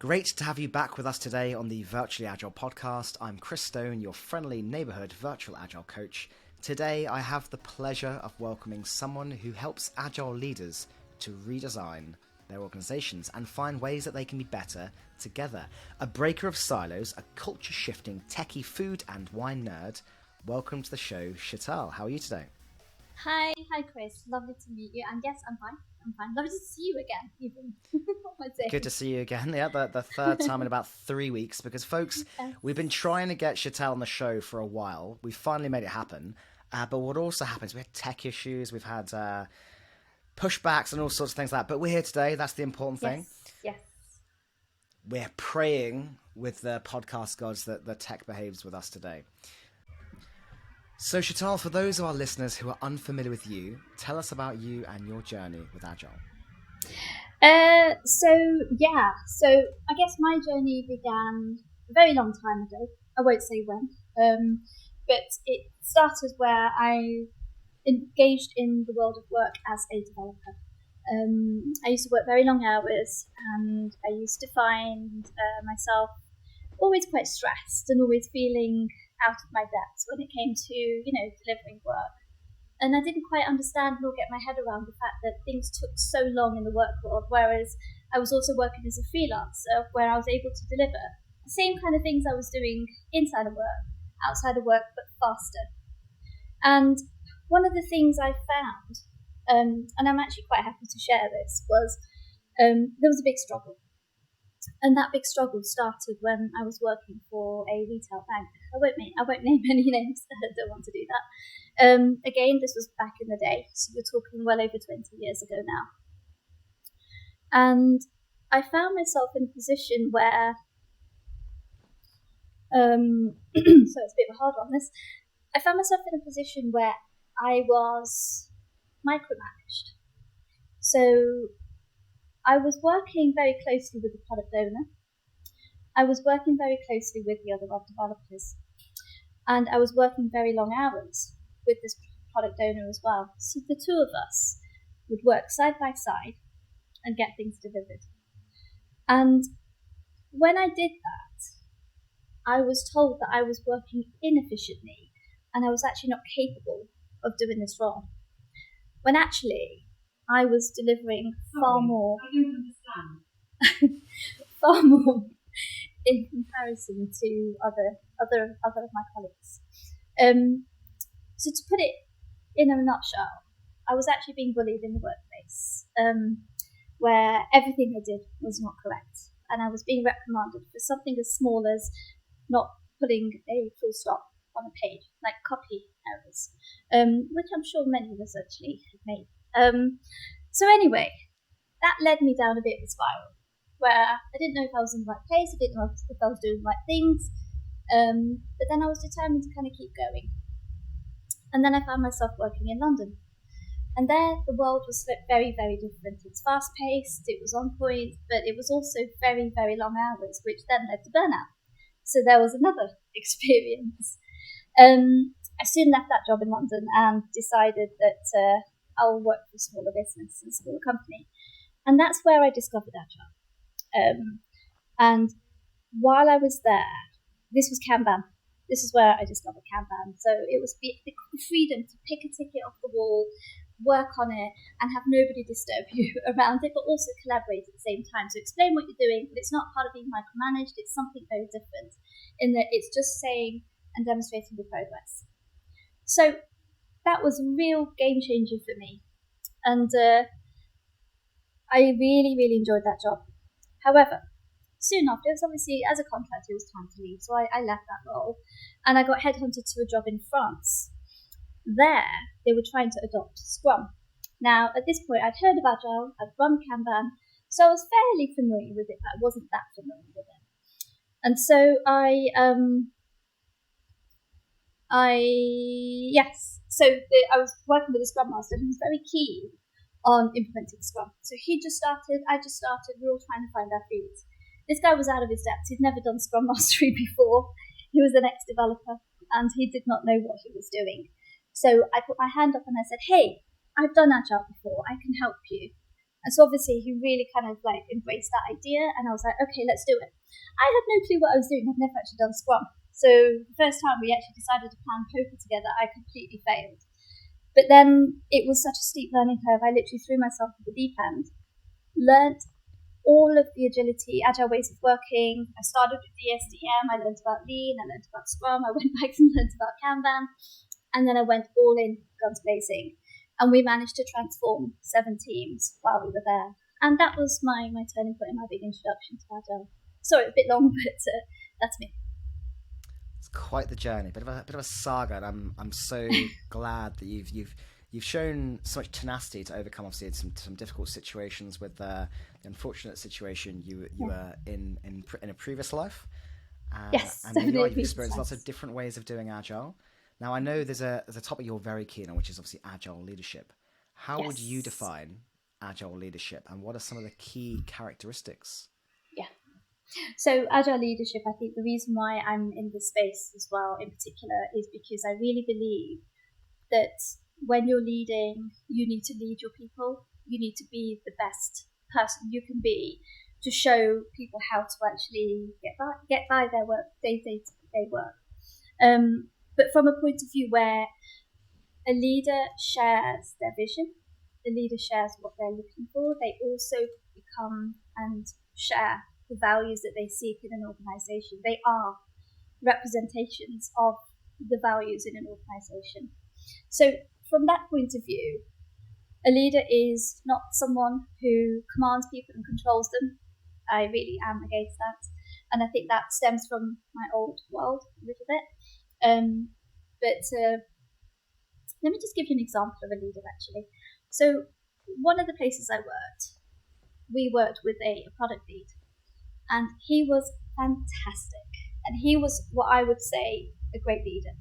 Great to have you back with us today on the Virtually Agile podcast. I'm Chris Stone, your friendly neighbourhood virtual Agile coach. Today I have the pleasure of welcoming someone who helps Agile leaders to redesign their organisations and find ways that they can be better together. A breaker of silos, a culture-shifting techie food and wine nerd. Welcome to the show, Sheetal. How are you today? Hi Chris. Lovely to meet you. And yes, I'm fine. Lovely to see you again, even. Good to see you again. Yeah, the third time in about 3 weeks. Because, folks, we've been trying to get Sheetal on the show for a while. We finally made it happen. But what also happens, we had tech issues, we've had pushbacks and all sorts of things like that. But we're here today. That's the important thing. Yes. We're praying with the podcast gods that the tech behaves with us today. So, Sheetal, for those of our listeners who are unfamiliar with you, tell us about you and your journey with Agile. So I guess my journey began a very long time ago. I won't say when, but it started where I engaged in the world of work as a developer. I used to work very long hours, and I used to find myself always quite stressed and always feeling out of my depth when it came to, delivering work. And I didn't quite understand nor get my head around the fact that things took so long in the work world, whereas I was also working as a freelancer where I was able to deliver the same kind of things I was doing inside of work, outside of work, but faster. And one of the things I found, and I'm actually quite happy to share this, was there was a big struggle. And that big struggle started when I was working for a retail bank. I won't name any names. I don't want to do that. Again, this was back in the day, so you're talking well over 20 years ago now. And I found myself in a position where, so it's a bit of a hard one, this. I found myself in a position where I was micromanaged. So I was working very closely with the product owner. I was working very closely with the other web developers. And I was working very long hours with this product owner as well. So the two of us would work side by side and get things delivered. And when I did that, I was told that I was working inefficiently and I was actually not capable of doing this role. When actually, I was delivering far more. I don't understand. Far more in comparison to other of my colleagues. So to put it in a nutshell, I was actually being bullied in the workplace, where everything I did was not correct, and I was being reprimanded for something as small as not putting a full stop on a page, like copy errors, which I'm sure many of us actually have made. So anyway, that led me down a bit of a spiral where I didn't know if I was in the right place, I didn't know if I was doing the right things, but then I was determined to kind of keep going. And then I found myself working in London. And there the world was very, very different. It's fast-paced, it was on point, but it was also very, very long hours, which then led to burnout. So there was another experience. I soon left that job in London and decided that I'll work for a smaller business and a smaller company. And that's where I discovered Agile. And while I was there, this was Kanban. This is where I discovered Kanban. So it was the freedom to pick a ticket off the wall, work on it, and have nobody disturb you around it, but also collaborate at the same time. So explain what you're doing, but it's not part of being micromanaged. It's something very different in that it's just saying and demonstrating the progress. So that was a real game changer for me. And I really, really enjoyed that job. However, soon after, it was obviously, as a contractor, it was time to leave. So I left that role and I got headhunted to a job in France. There, they were trying to adopt Scrum. Now, at this point, I'd heard of Agile, I'd run Kanban, so I was fairly familiar with it, but I wasn't that familiar with it. And so I was working with a Scrum Master who was very keen on implementing Scrum. So he just started, I just started, we were all trying to find our feet. This guy was out of his depth. He'd never done Scrum Mastery before. He was an ex-developer and he did not know what he was doing. So I put my hand up and I said, hey, I've done Agile before, I can help you. And so obviously he really kind of like embraced that idea, and I was like, okay, let's do it. I had no clue what I was doing. I'd never actually done Scrum. So the first time we actually decided to plan poker together, I completely failed. But then it was such a steep learning curve. I literally threw myself at the deep end, learnt all of the agility, agile ways of working. I started with DSDM, I learned about Lean, I learned about Scrum, I went back and learned about Kanban, and then I went all in, guns blazing. And we managed to transform 7 teams while we were there. And that was my turning point and my big introduction to Agile. Sorry, a bit long, but that's me. It's quite the journey, bit of a saga, and I'm so glad that you've shown so much tenacity to overcome, obviously, some difficult situations with the unfortunate situation you were in a previous life. Yes, and you've experienced lots of different ways of doing Agile. Now, I know there's a topic you're very keen on, which is obviously Agile leadership. How would you define Agile leadership, and what are some of the key characteristics? Yeah. So Agile leadership, I think the reason why I'm in this space as well in particular is because I really believe that when you're leading, you need to lead your people. You need to be the best person you can be to show people how to actually get by their work, day-to-day work. But from a point of view where a leader shares their vision, the leader shares what they're looking for, they also become and share the values that they seek in an organization. They are representations of the values in an organization. So from that point of view, a leader is not someone who commands people and controls them. I really am against that. And I think that stems from my old world a little bit. But let me just give you an example of a leader, actually. So one of the places I worked, we worked with a product lead, and he was fantastic. And he was what I would say a great leader.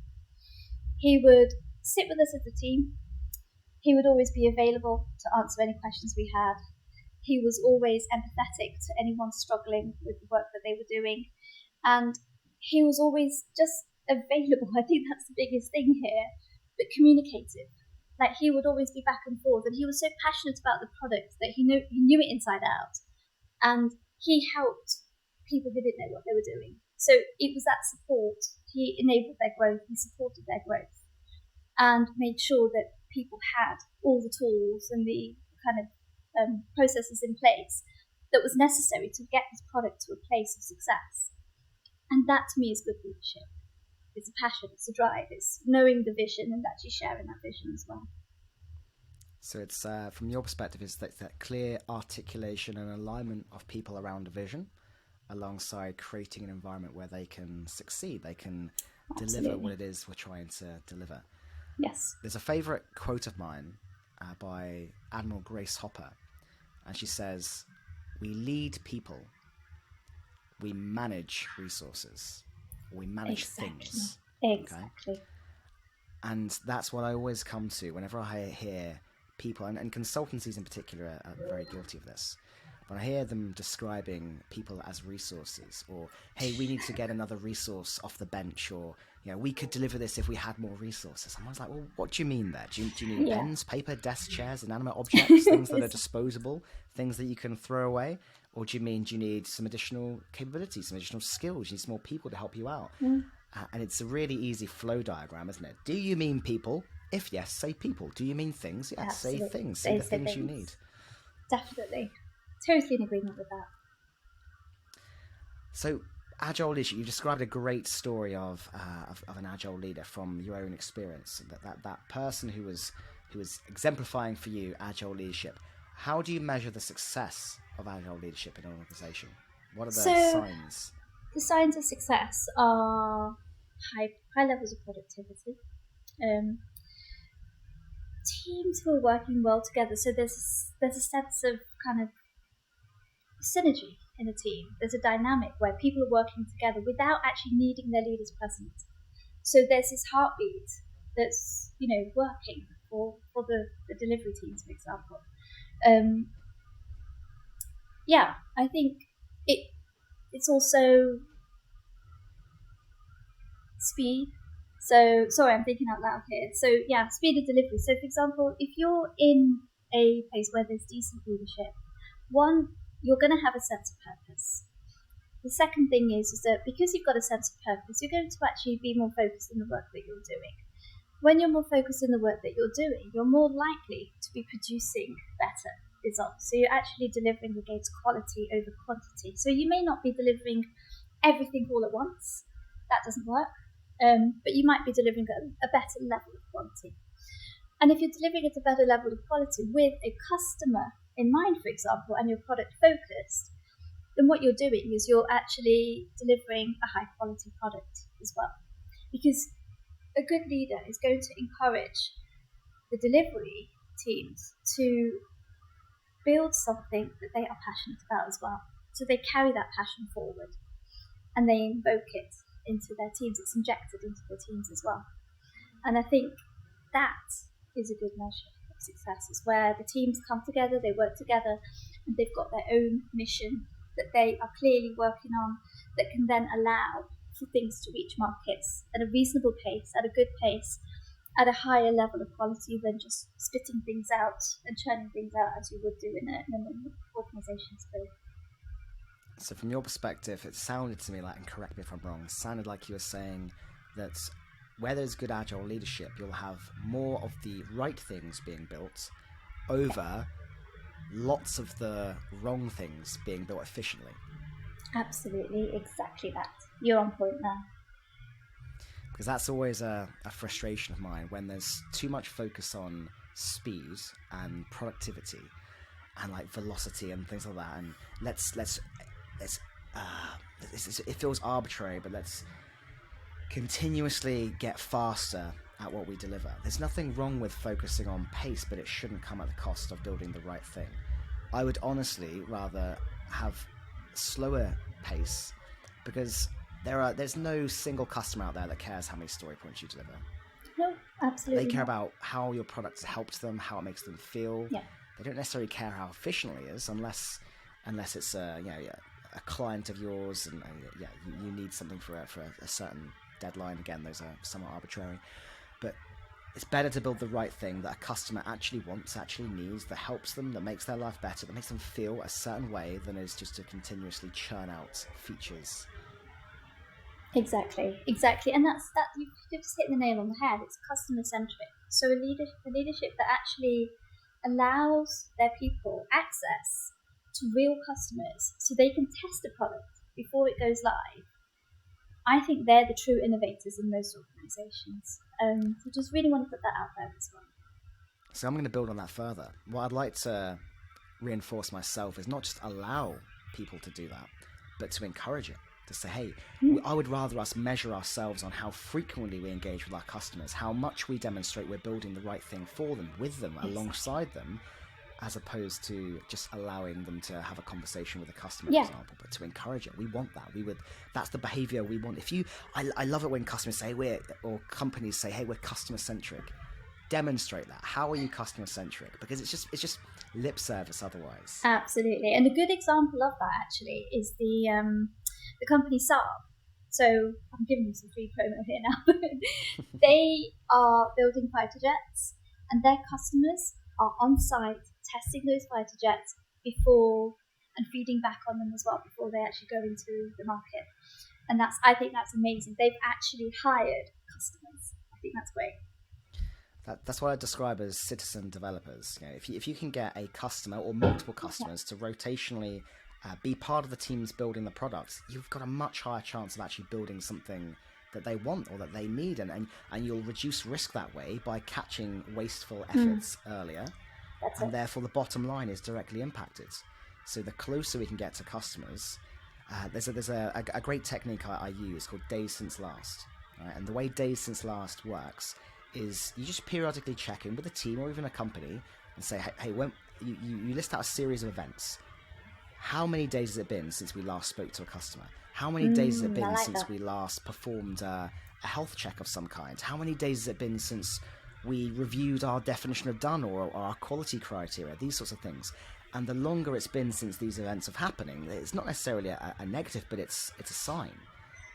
He would sit with us as a team. He would always be available to answer any questions we had. He was always empathetic to anyone struggling with the work that they were doing. And he was always just available. I think that's the biggest thing here, but communicative. Like, he would always be back and forth, and he was so passionate about the product that he knew it inside out, and he helped people who didn't know what they were doing. So it was that support. He enabled their growth, he supported their growth, and made sure that people had all the tools and the kind of processes in place that was necessary to get this product to a place of success. And that, to me, is good leadership. It's a passion, it's a drive, it's knowing the vision and actually sharing that vision as well. So it's, from your perspective, is that clear articulation and alignment of people around a vision, alongside creating an environment where they can succeed, they can deliver what it is we're trying to deliver. Yes. There's a favourite quote of mine by Admiral Grace Hopper, and she says, "We lead people, we manage resources, we manage things." Exactly. Okay? And that's what I always come to whenever I hear people, and consultancies in particular are very guilty of this. When I hear them describing people as resources, or, hey, we need to get another resource off the bench, or, we could deliver this if we had more resources. I'm always like, well, what do you mean there? Do you need pens, paper, desk chairs, inanimate objects, things that are disposable, things that you can throw away? Or do you need some additional capabilities, some additional skills? You need some more people to help you out. And it's a really easy flow diagram, isn't it? Do you mean people? If yes, say people. Do you mean things? Yes, Absolutely. say things. Say the things you need. Definitely. Totally in agreement with that. So, Agile leadership, you've described a great story of an Agile leader from your own experience. That person who was exemplifying for you Agile leadership. How do you measure the success of Agile leadership in an organization? What are the signs? The signs of success are high levels of productivity. Teams who are working well together. So there's a sense of kind of synergy in a team. There's a dynamic where people are working together without actually needing their leaders present. So there's this heartbeat that's working for the delivery teams, for example. I think it's also speed. So sorry, I'm thinking out loud here. So speed of delivery. So for example, if you're in a place where there's decent leadership, one, you're going to have a sense of purpose. The second thing is that because you've got a sense of purpose, you're going to actually be more focused in the work that you're doing. When you're more focused in the work that you're doing, you're more likely to be producing better results. So you're actually delivering against quality over quantity. So you may not be delivering everything all at once. That doesn't work. But you might be delivering a better level of quality. And if you're delivering at a better level of quality with a customer in mind, for example, and you're product focused, then what you're doing is you're actually delivering a high quality product as well. Because a good leader is going to encourage the delivery teams to build something that they are passionate about as well. So they carry that passion forward and they invoke it into their teams. It's injected into their teams as well. And I think that is a good measure of success, is where the teams come together, they work together, and they've got their own mission that they are clearly working on, that can then allow for things to reach markets at a reasonable pace, at a good pace, at a higher level of quality than just spitting things out and churning things out as you would do in an organisation spirit. So from your perspective, it sounded to me like, and correct me if I'm wrong, it sounded like you were saying that where there's good agile leadership, you'll have more of the right things being built over lots of the wrong things being built efficiently. Absolutely, exactly that. You're on point there. Because that's always a frustration of mine, when there's too much focus on speed and productivity and like velocity and things like that, and it feels arbitrary, but let's continuously get faster at what we deliver. There's nothing wrong with focusing on pace, but it shouldn't come at the cost of building the right thing. I would honestly rather have slower pace, because there's no single customer out there that cares how many story points you deliver. No, absolutely. They care not. about how your product helps them, how it makes them feel. Yeah. They don't necessarily care how efficient it is, unless it's a client of yours, and you need something for a certain deadline. Again, those are somewhat arbitrary, but it's better to build the right thing that a customer actually wants, actually needs, that helps them, that makes their life better, that makes them feel a certain way, than is just to continuously churn out features. Exactly, and that's that. You've just hit the nail on the head. It's customer centric. So a leadership that actually allows their people access to real customers, so they can test a product before it goes live. I think they're the true innovators in most organisations. So just really want to put that out there as well. So I'm going to build on that further. What I'd like to reinforce myself is not just allow people to do that, but to encourage it. To say, hey, I would rather us measure ourselves on how frequently we engage with our customers, how much we demonstrate we're building the right thing for them, with them, alongside them, as opposed to just allowing them to have a conversation with a customer, for example, but to encourage it. We want that. That's the behavior we want. I love it when customers say or companies say, hey, we're customer centric. Demonstrate that. How are you customer centric? Because it's just lip service otherwise. Absolutely. And a good example of that actually is the company Saab. So I'm giving you some free promo here now. They are building fighter jets, and their customers are on site testing those fighter jets before, and feeding back on them as well before they actually go into the market. And I think that's amazing. They've actually hired customers. I think that's great. That's what I describe as citizen developers. If you can get a customer or multiple customers to rotationally be part of the teams building the product, you've got a much higher chance of actually building something that they want or that they need, and you'll reduce risk that way by catching wasteful efforts earlier, and therefore the bottom line is directly impacted. So the closer we can get to customers, there's a great technique I use called days since last, right? And the way days since last works is you just periodically check in with a team or even a company and say, hey, when you list out a series of events. How many days has it been since we last spoke to a customer? How many days has it been since we last performed a health check of some kind? How many days has it been since we reviewed our definition of done or our quality criteria? These sorts of things. And the longer it's been since these events are happening, it's not necessarily a negative, but it's a sign.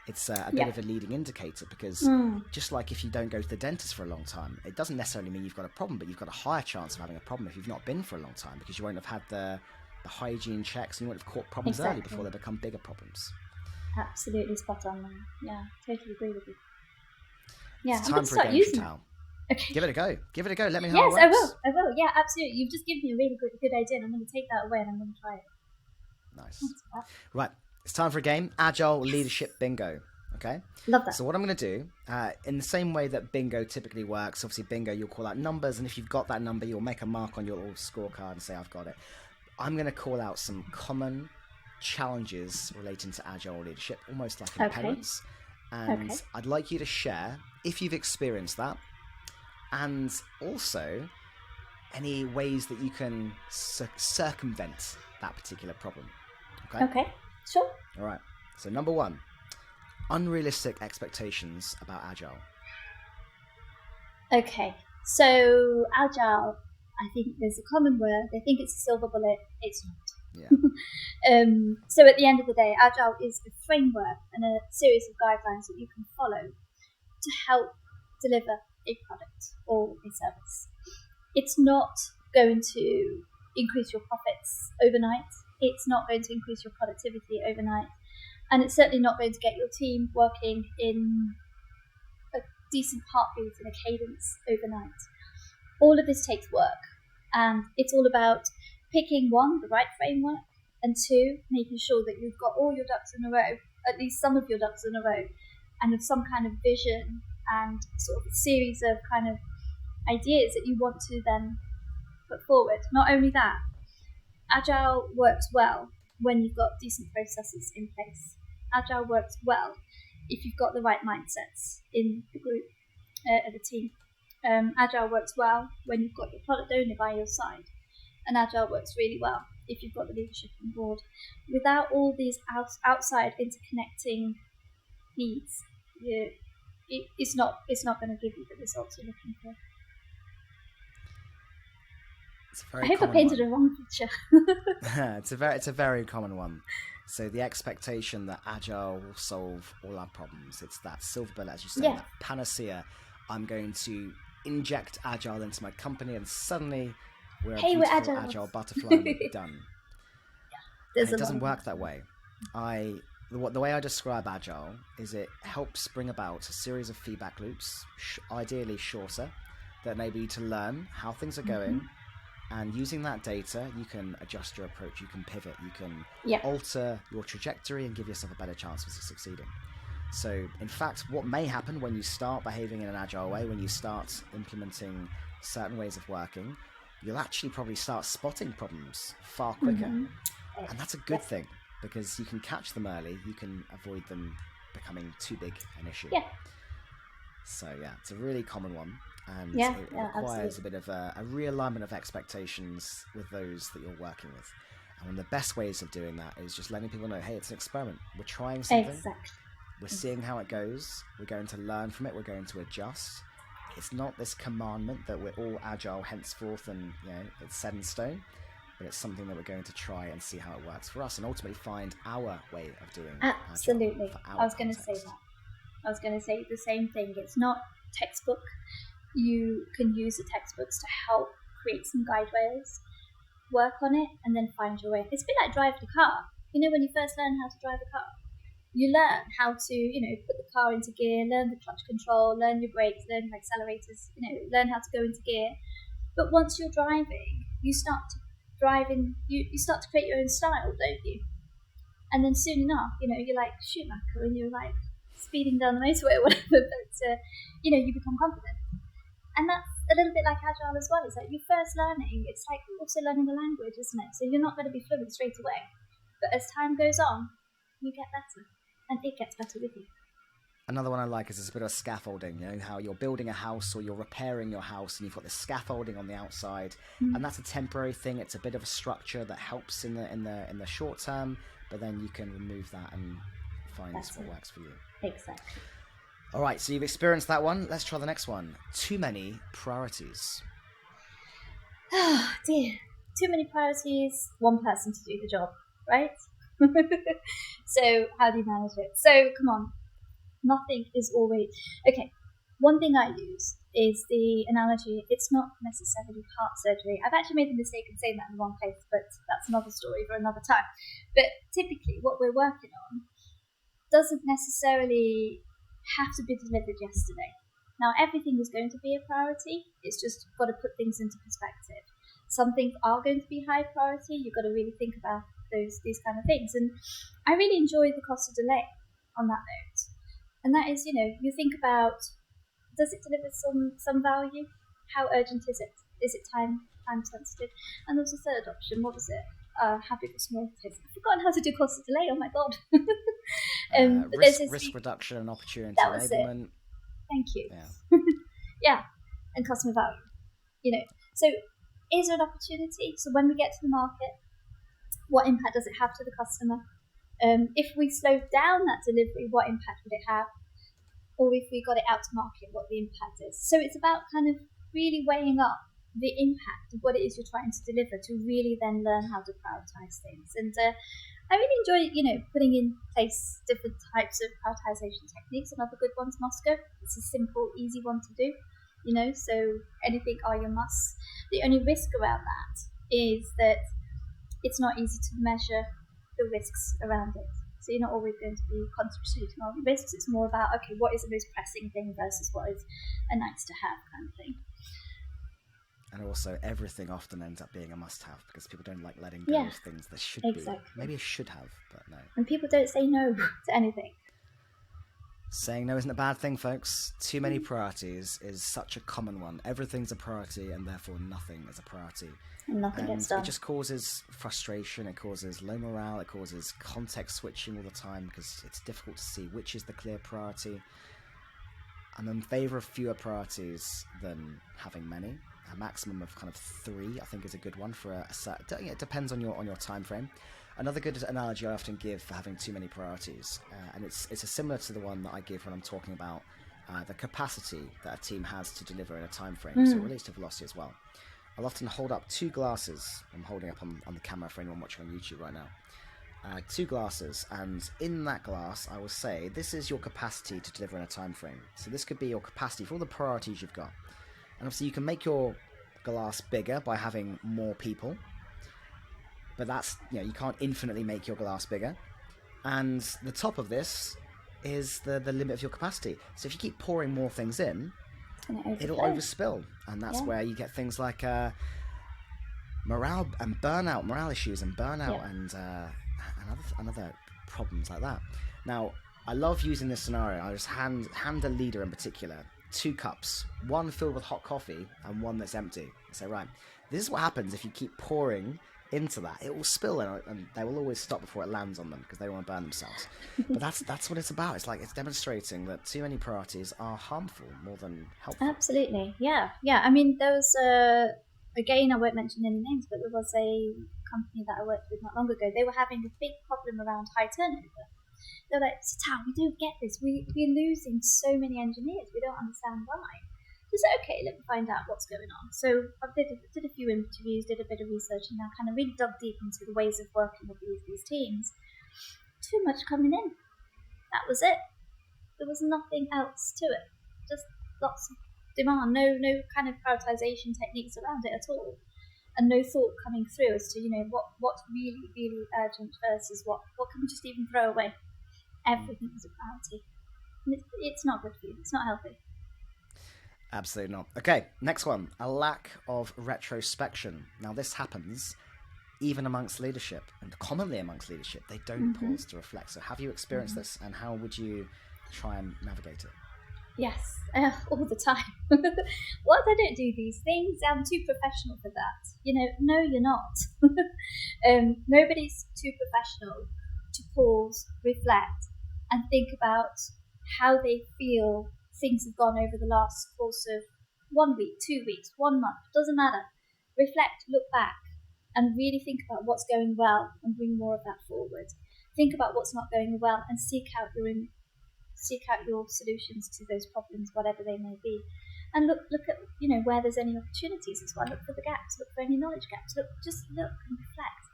It's a bit of a leading indicator, because just like if you don't go to the dentist for a long time, it doesn't necessarily mean you've got a problem, but you've got a higher chance of having a problem if you've not been for a long time, because you won't have had the hygiene checks, and you won't have caught problems early before they become bigger problems. Absolutely spot on, man. Yeah, totally agree with you. Yeah, it's time for a game, Sheetal. Okay. Give it a go. Let me know how it works. Yes, I will. Yeah, absolutely. You've just given me a really good idea, and I'm going to take that away and I'm going to try it. Nice. Right, it's time for a game. Agile Leadership Bingo. Okay? Love that. So what I'm going to do, in the same way that bingo typically works, obviously bingo, you'll call out numbers, and if you've got that number, you'll make a mark on your little scorecard and say, I've got it. I'm going to call out some common challenges relating to agile leadership, almost like impediments. And I'd like you to share if you've experienced that, and also any ways that you can circumvent that particular problem. Okay, sure. All right. So number 1, unrealistic expectations about agile. Okay, so agile, I think there's a common word. They think it's a silver bullet. It's not. Yeah. So at the end of the day, agile is a framework and a series of guidelines that you can follow to help deliver a product or a service. It's not going to increase your profits overnight. It's not going to increase your productivity overnight. And it's certainly not going to get your team working in a decent heartbeat and a cadence overnight. All of this takes work. And it's all about picking, 1, the right framework, and 2, making sure that you've got all your ducks in a row, at least some of your ducks in a row, and with some kind of vision and sort of a series of kind of ideas that you want to then put forward. Not only that, Agile works well when you've got decent processes in place. Agile works well if you've got the right mindsets in the group, of the team. Agile works well when you've got your product owner by your side. And Agile works really well if you've got the leadership on board. Without all these outside interconnecting needs, it's not going to give you the results you're looking for. I hope I painted a wrong picture. It's a very common one. So the expectation that Agile will solve all our problems. It's that silver bullet, as you say, that panacea. I'm going to inject Agile into my company, and suddenly we're a beautiful agile butterfly and we're done. It doesn't work that way. The way I describe Agile is it helps bring about a series of feedback loops, ideally shorter, that enable you to learn how things are going, and using that data, you can adjust your approach, you can pivot, you can alter your trajectory and give yourself a better chance of succeeding. So, in fact, what may happen when you start behaving in an agile way, when you start implementing certain ways of working, you'll actually probably start spotting problems far quicker. And that's a good thing, because you can catch them early, you can avoid them becoming too big an issue. So, it's a really common one. And it requires a bit of a realignment of expectations with those that you're working with. And one of the best ways of doing that is just letting people know, hey, it's an experiment. We're trying something. We're seeing how it goes. We're going to learn from it. We're going to adjust. It's not this commandment that we're all agile henceforth and it's set in stone, but it's something that we're going to try and see how it works for us and ultimately find our way of doing Absolutely. I was going to say that. I was going to say the same thing. It's not textbook. You can use the textbooks to help create some guide rails, work on it, and then find your way. It's a bit like driving a car. When you first learn how to drive a car, you learn how to, put the car into gear, learn the clutch control, learn your brakes, learn your accelerators, learn how to go into gear. But once you're driving, you start to create your own style, don't you? And then soon enough, you're like Schumacher and you're like speeding down the motorway or whatever, but, you become confident. And that's a little bit like Agile as well. It's like you're first learning. It's like also learning a language, isn't it? So you're not going to be fluent straight away. But as time goes on, you get better. And it gets better with you. Another one I like is a bit of scaffolding. How you're building a house or you're repairing your house and you've got the scaffolding on the outside. And that's a temporary thing. It's a bit of a structure that helps in the short term, but then you can remove that and find what works for you. Exactly. All right, so you've experienced that one. Let's try the next one. Too many priorities. Oh, dear. Too many priorities, one person to do the job, right? So how do you manage it? So come on. Nothing is always okay. One thing I use is the analogy, it's not necessarily heart surgery. I've actually made the mistake of saying that in the wrong place, but that's another story for another time. But typically what we're working on doesn't necessarily have to be delivered yesterday. Now, everything is going to be a priority. It's just got to put things into perspective. Some things are going to be high priority. You've got to really think about these kind of things. And I really enjoy the cost of delay on that note. And that is, you think about, does it deliver some value? How urgent is it? Is it time sensitive? And there's a third option. What was it? How big was small? I've forgotten how to do cost of delay. Oh my god! Risk reduction and opportunity enablement. Thank you. Yeah, and customer value. So is there an opportunity? So when we get to the market, what impact does it have to the customer? If we slowed down that delivery, what impact would it have? Or if we got it out to market, what the impact is. So it's about kind of really weighing up the impact of what it is you're trying to deliver to really then learn how to prioritize things. And I really enjoy, putting in place different types of prioritization techniques. Another good one's Moscow. It's a simple, easy one to do. So anything are your musts. The only risk around that is that it's not easy to measure the risks around it. So you're not always going to be concentrating on the risks. It's more about, okay, what is the most pressing thing versus what is a nice to have kind of thing. And also, everything often ends up being a must-have because people don't like letting go of things that should be. Maybe it should have, but no. And people don't say no to anything. Saying no isn't a bad thing, folks. Too many priorities is such a common one. Everything's a priority, and therefore nothing is a priority. And nothing gets done. It just causes frustration, it causes low morale, it causes context switching all the time because it's difficult to see which is the clear priority. I'm in favour of fewer priorities than having many. A maximum of kind of 3, I think, is a good one for a set. It depends on your time frame. Another good analogy I often give for having too many priorities, and it's similar to the one that I give when I'm talking about the capacity that a team has to deliver in a time frame. So it relates to velocity as well. I'll often hold up 2 glasses. I'm holding up on the camera for anyone watching on YouTube right now. 2 glasses, and in that glass I will say this is your capacity to deliver in a time frame. So this could be your capacity for all the priorities you've got. And obviously you can make your glass bigger by having more people, but that's, you can't infinitely make your glass bigger. And the top of this is the limit of your capacity. So if you keep pouring more things in, it'll overspill, and that's where you get things like morale issues and burnout and other problems like that. Now, I love using this scenario. I just hand a leader in particular 2 cups, one filled with hot coffee and one that's empty. I say, right, this is what happens if you keep pouring into that. It will spill, and they will always stop before it lands on them because they don't want to burn themselves. But that's what it's about. It's demonstrating that too many priorities are harmful more than helpful. Absolutely, yeah. I mean, there was again, I won't mention any names, but there was a company that I worked with not long ago. They were having a big problem around high turnover. They're like, Sheetal, we don't get this. We're losing so many engineers. We don't understand why. So I said, okay, let me find out what's going on. So I did a few interviews, did a bit of research, and I kind of really dug deep into the ways of working with these teams. Too much coming in. That was it. There was nothing else to it. Just lots of demand. No kind of prioritization techniques around it at all. And no thought coming through as to, what's really, really urgent versus what can we just even throw away. Everything is a priority. And it's not good for you. It's not healthy. Absolutely not. Okay, next one. A lack of retrospection. Now, this happens even amongst leadership, and commonly amongst leadership. They don't pause to reflect. So have you experienced this, and how would you try and navigate it? Yes, all the time. What? I don't do these things. I'm too professional for that. No, you're not. Nobody's too professional to pause, reflect, and think about how they feel things have gone over the last course of 1 week, 2 weeks, 1 month. Doesn't matter. Reflect, look back, and really think about what's going well and bring more of that forward. Think about what's not going well and seek out your solutions to those problems, whatever they may be. And look at where there's any opportunities as well. Look for the gaps, look for any knowledge gaps. Just look and reflect.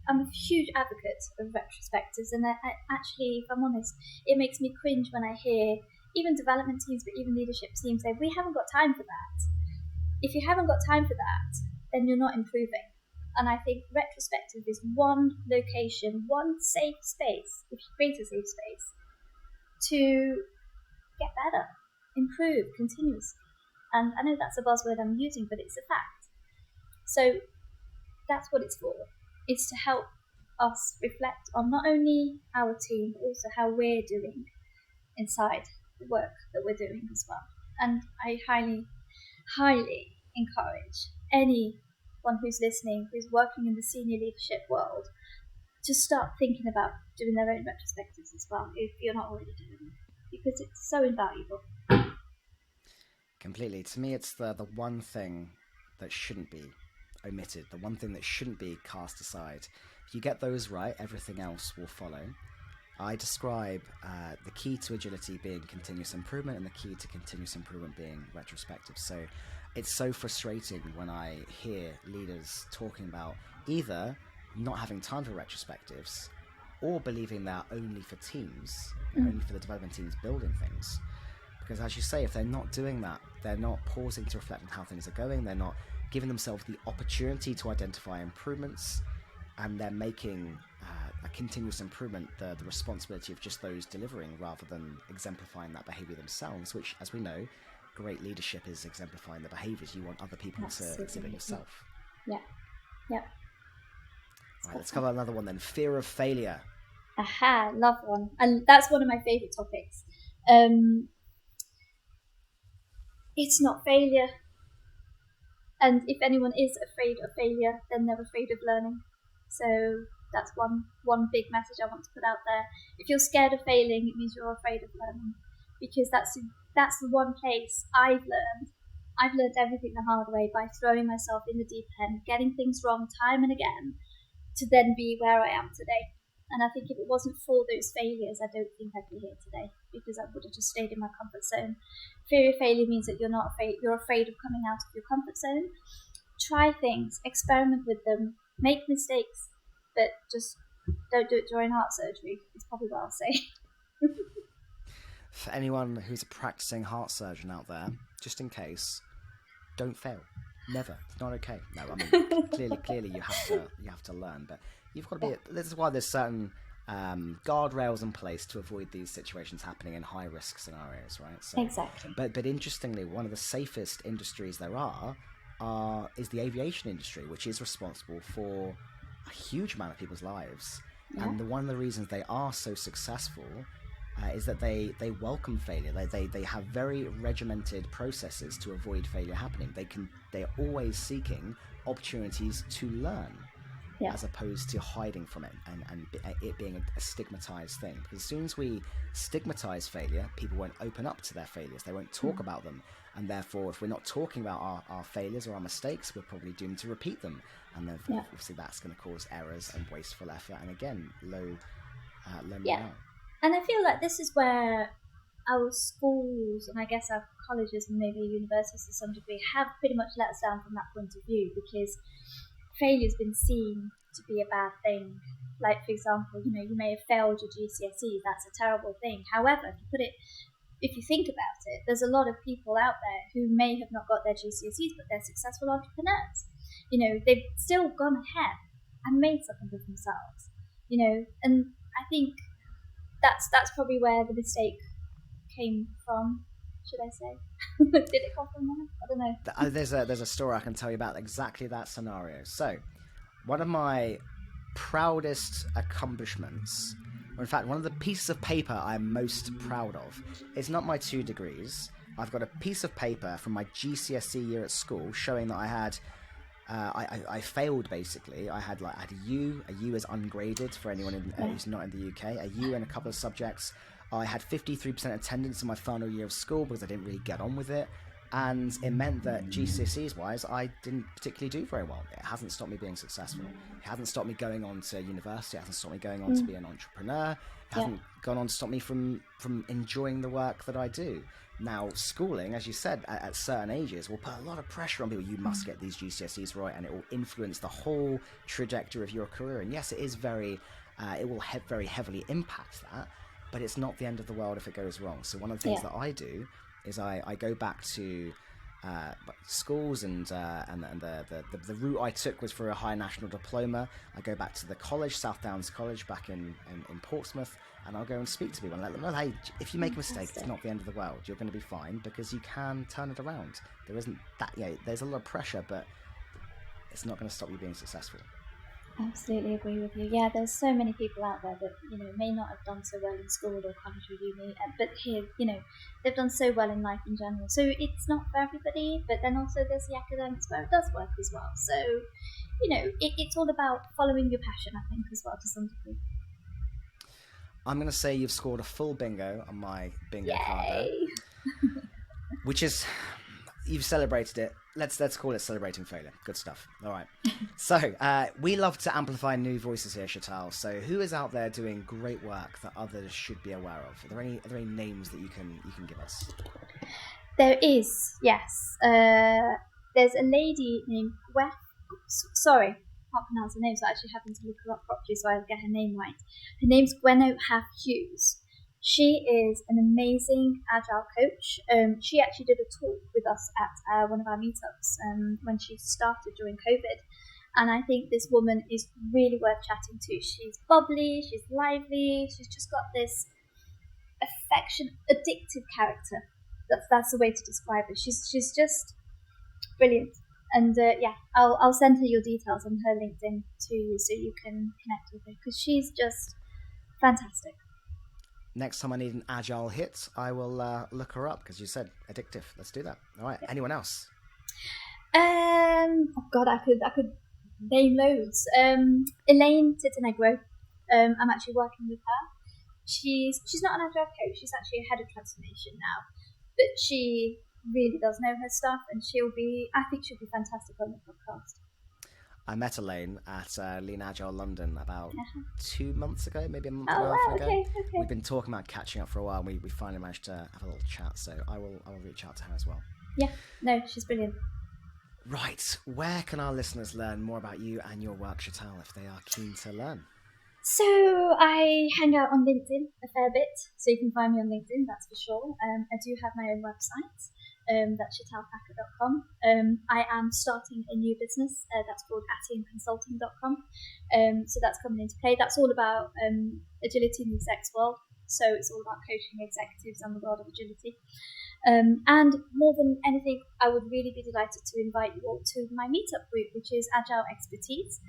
I'm a huge advocate of retrospectives, and I actually, if I'm honest, it makes me cringe when I hear even development teams, but even leadership teams say, we haven't got time for that. If you haven't got time for that, then you're not improving. And I think retrospective is one location, one safe space, if you create a safe space, to get better, improve continuously. And I know that's a buzzword I'm using, but it's a fact. So that's what it's for. It's to help us reflect on not only our team, but also how we're doing inside the work that we're doing as well. And I highly, highly encourage anyone who's listening, who's working in the senior leadership world, to start thinking about doing their own retrospectives as well, if you're not already doing it, because it's so invaluable. Completely. To me, it's the one thing that shouldn't be omitted, the one thing that shouldn't be cast aside. If you get those right, everything else will follow. I describe the key to agility being continuous improvement, and the key to continuous improvement being retrospective. So it's so frustrating when I hear leaders talking about either not having time for retrospectives or believing they're only for teams, only for the development teams building things. Because as you say, if they're not doing that, they're not pausing to reflect on how things are going, they're not giving themselves the opportunity to identify improvements, and they're making a continuous improvement the responsibility of just those delivering, rather than exemplifying that behaviour themselves, which, as we know, great leadership is exemplifying the behaviours you want other people to exhibit yourself. Yeah. Right, let's cover another one then. Fear of failure. Aha, love one. And that's one of my favourite topics. It's not failure. And if anyone is afraid of failure, then they're afraid of learning. So that's one big message I want to put out there. If you're scared of failing, it means you're afraid of learning, because that's the one place I've learned everything the hard way, by throwing myself in the deep end, getting things wrong time and again, to then be where I am today. And I think if it wasn't for those failures, I don't think I'd be here today, because I would have just stayed in my comfort zone. Fear of failure means that you're not afraid. You're afraid of coming out of your comfort zone. Try things, experiment with them, make mistakes, but just don't do it during heart surgery. Is probably what I'll say. For anyone who's a practicing heart surgeon out there, just in case, don't fail. Never. It's not okay. No, I mean, clearly you have to learn, but you've got to be. This is why there's certain guardrails in place to avoid these situations happening in high risk scenarios, right? So, exactly. But interestingly, one of the safest industries there is the aviation industry, which is responsible for a huge amount of people's lives. Yeah. And one of the reasons they are so successful is that they welcome failure. They have very regimented processes to avoid failure happening. They're always seeking opportunities to learn, as opposed to hiding from it and it being a stigmatized thing. Because as soon as we stigmatize failure, people won't open up to their failures. They won't talk about them. And therefore, if we're not talking about our failures or our mistakes, we're probably doomed to repeat them. And then obviously that's going to cause errors and wasteful effort. And again, low morale. And I feel like this is where our schools, and I guess our colleges and maybe universities to some degree, have pretty much let us down from that point of view, because failure's been seen to be a bad thing. Like, for example, you may have failed your GCSEs, that's a terrible thing. However, if you think about it, there's a lot of people out there who may have not got their GCSEs, but they're successful entrepreneurs. They've still gone ahead and made something of themselves. And I think that's probably where the mistake came from, should I say? Did it come from there? I don't know. There's a story I can tell you about exactly that scenario. So, one of my proudest accomplishments, or in fact, one of the pieces of paper I'm most proud of, is not my 2 degrees. I've got a piece of paper from my GCSE year at school showing that I had I failed, basically. I had a U. A U is ungraded for anyone who's not in the UK. A U in a couple of subjects. I had 53% attendance in my final year of school because I didn't really get on with it. And it meant that GCSEs wise, I didn't particularly do very well. It hasn't stopped me being successful. It hasn't stopped me going on to university. It hasn't stopped me going on to be an entrepreneur. It hasn't gone on to stop me from enjoying the work that I do. Now, schooling, as you said, at certain ages will put a lot of pressure on people. You must get these GCSEs right, and it will influence the whole trajectory of your career. And yes, it is very heavily impact that, but it's not the end of the world if it goes wrong. So one of the things that I do is I go back to schools, and the route I took was for a high national diploma. I go back to the college, South Downs College, back in Portsmouth, and I'll go and speak to people and let them know, hey, if you make a mistake, it's not the end of the world. You're going to be fine because you can turn it around. There isn't that, there's a lot of pressure, but it's not going to stop you being successful. Absolutely agree with you. Yeah, there's so many people out there that may not have done so well in school or college or uni, but here they've done so well in life in general. So it's not for everybody, but then also there's the academics where it does work as well. So it's all about following your passion, I think, as well, to some degree. I'm going to say you've scored a full bingo on my bingo card there, which is, you've celebrated it. Let's call it celebrating failure. Good stuff. All right. So we love to amplify new voices here, Sheetal. So who is out there doing great work that others should be aware of? Are there any names that you can give us? There is, yes. There's a lady named sorry, I can't pronounce her name, so I actually happened to look her up properly so I'll get her name right. Her name's Gwenno Hughes. She is an amazing agile coach. She actually did a talk with us at one of our meetups when she started during COVID. And I think this woman is really worth chatting to. She's bubbly, she's lively, she's just got this addictive character. That's the way to describe her. She's just brilliant. And I'll send her your details on her LinkedIn to you so you can connect with her because she's just fantastic. Next time I need an agile hit, I will look her up because you said addictive. Let's do that. All right. Yep. Anyone else? Oh God, I could name loads. Elaine Titanegro. I'm actually working with her. She's not an agile coach. She's actually a head of transformation now, but she really does know her stuff, and I think she'll be fantastic on the podcast. I met Elaine at Lean Agile London about 2 months ago, maybe a month and a half ago. Okay. We've been talking about catching up for a while, and we finally managed to have a little chat, so I will reach out to her as well. Yeah, no, she's brilliant. Right, where can our listeners learn more about you and your work, Sheetal, if they are keen to learn? So I hang out on LinkedIn a fair bit, so you can find me on LinkedIn, that's for sure. I do have my own website. That's sheetalthaker.com. I am starting a new business that's called atiumconsulting.com. So that's coming into play. That's all about agility in the execs world. So it's all about coaching executives on the world of agility. And more than anything, I would really be delighted to invite you all to my meetup group, which is Agile Expertise.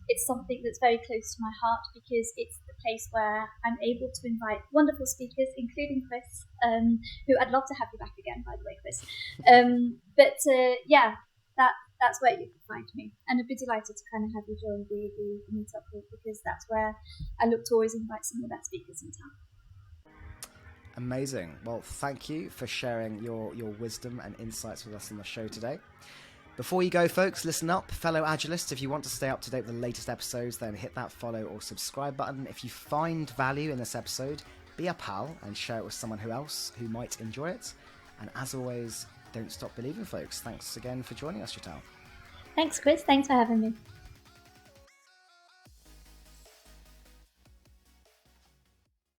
It's something that's very close to my heart because it's the place where I'm able to invite wonderful speakers, including Chris, who I'd love to have you back again, by the way, Chris. That's where you can find me. And I'd be delighted to kind of have you join the meetup group because that's where I look to always invite some of the best speakers in town. Amazing. Well, thank you for sharing your wisdom and insights with us on the show today. Before you go, folks, listen up. Fellow Agilists, if you want to stay up to date with the latest episodes, then hit that follow or subscribe button. If you find value in this episode, be a pal and share it with someone else who might enjoy it. And as always, don't stop believing, folks. Thanks again for joining us, Sheetal. Thanks, Chris. Thanks for having me.